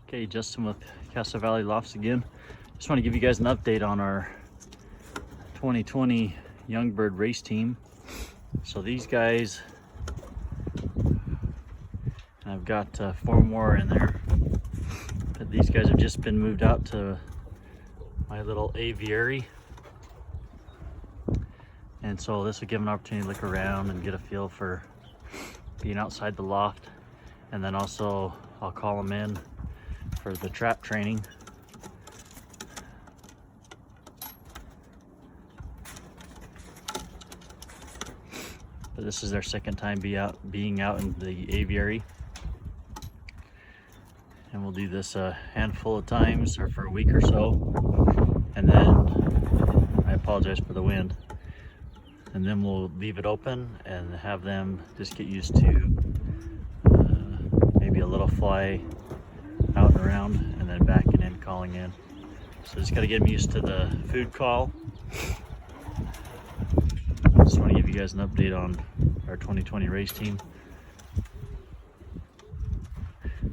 Okay, Justin with Casa Valley Lofts again. Just want to give you guys an update on our 2020 Young Bird race team. So these guys, I've got 4 more in there, but these guys have just been moved out to my little aviary. And so this will give them an opportunity to look around and get a feel for being outside the loft. And then also I'll call them in for the trap training. But this is their second time being out in the aviary. And we'll do this a handful of times or for a week or so. And then, I apologize for the wind. And then we'll leave it open and have them just get used to maybe a little fly out and around and then backing in, calling in. So just got to get them used to the food call. Just want to give you guys an update on our 2020 race team.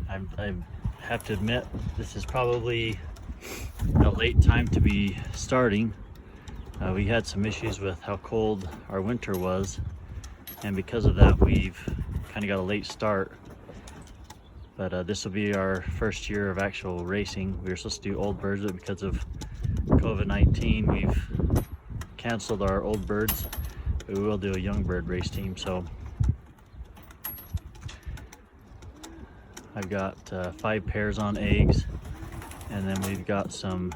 I have to admit, this is probably a late time to be starting. We had some issues with how cold our winter was, and because of that we've kind of got a late start. But this will be our first year of actual racing. We were supposed to do old birds, but because of COVID-19 we've canceled our old birds, but we will do a young bird race team. So I've got 5 pairs on eggs, and then we've got some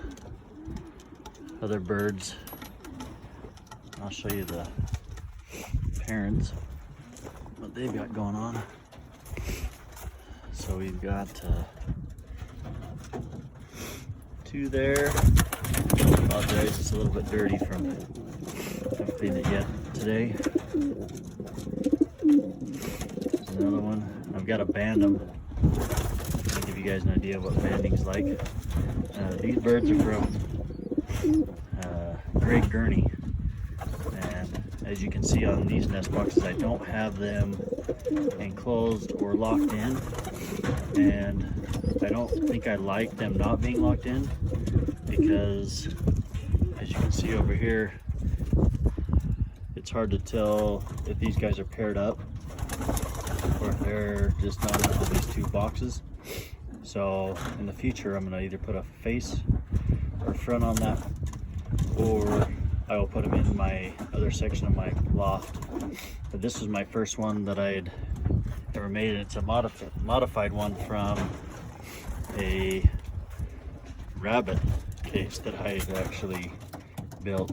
other birds. I'll show you the parents, what they've got going on. So we've got 2 there. I apologize, it's a little bit dirty from, haven't cleaned it yet today. There's another one. I've got to band them to give you guys an idea of what banding's like. These birds are from Great Gurney. As you can see on these nest boxes, I don't have them enclosed or locked in, and I don't think I like them not being locked in, because as you can see over here, it's hard to tell if these guys are paired up or if they're just on these 2 boxes. So in the future I'm going to either put a face or front on that, or I will put them in my other section of my loft. But this was my first one that I had ever made, and it's a modified one from a rabbit cage that I had actually built.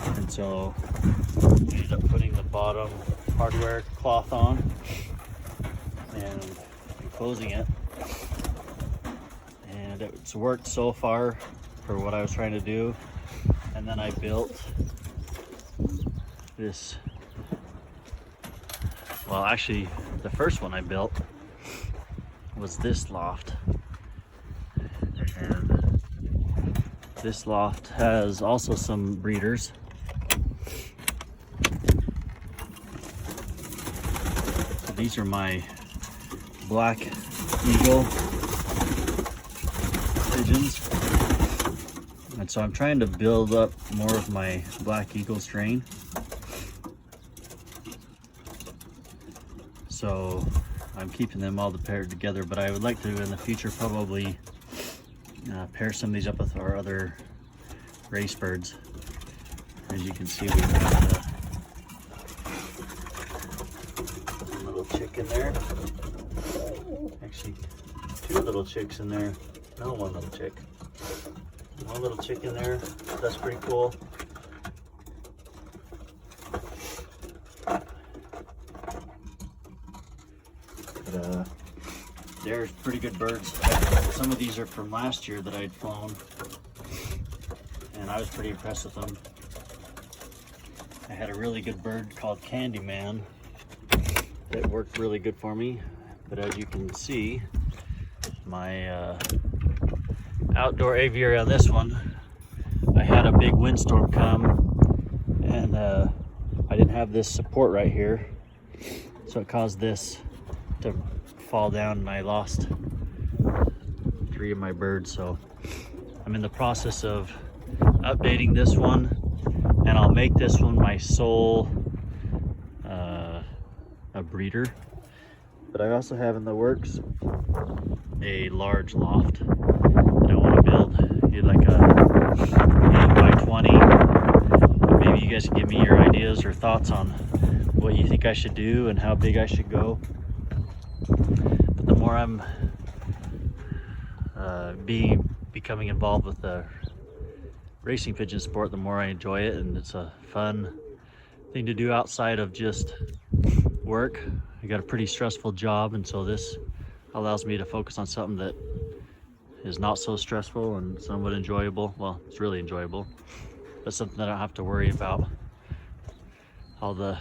And so I ended up putting the bottom hardware cloth on and enclosing it. And it's worked so far for what I was trying to do. And then I built this, well actually the first one I built was this loft. And this loft has also some breeders. So these are my black eagle pigeons. And so I'm trying to build up more of my black eagle strain. So I'm keeping them all paired together, but I would like to in the future probably pair some of these up with our other race birds. As you can see, we've got a little chick in there. Actually, 2 little chicks in there. No, 1 little chick. 1 little chick in there. That's pretty cool. But, they're pretty good birds. Some of these are from last year that I'd flown, and I was pretty impressed with them. I had a really good bird called Candyman that worked really good for me. But as you can see, my outdoor aviary on this one, I had a big windstorm come, and I didn't have this support right here, so it caused this to fall down, and I lost 3 of my birds, so I'm in the process of updating this one, and I'll make this one my sole a breeder. But I also have in the works a large loft that I want to build. You'd like a 8 by 20. Maybe you guys can give me your ideas or thoughts on what you think I should do and how big I should go. But the more I'm becoming involved with the racing pigeon sport, the more I enjoy it, and it's a fun thing to do outside of just work. I got a pretty stressful job, and so this allows me to focus on something that is not so stressful and somewhat enjoyable. Well, it's really enjoyable, but something that I don't have to worry about all the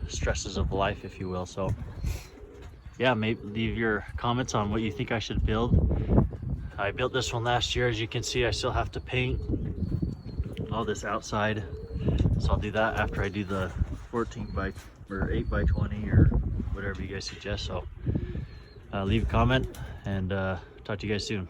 stresses of life, if you will. So yeah, maybe leave your comments on what you think I should build. I built this one last year. As you can see, I still have to paint all this outside, so I'll do that after I do the 14 by or 8 by 20 or whatever you guys suggest. So leave a comment, and talk to you guys soon.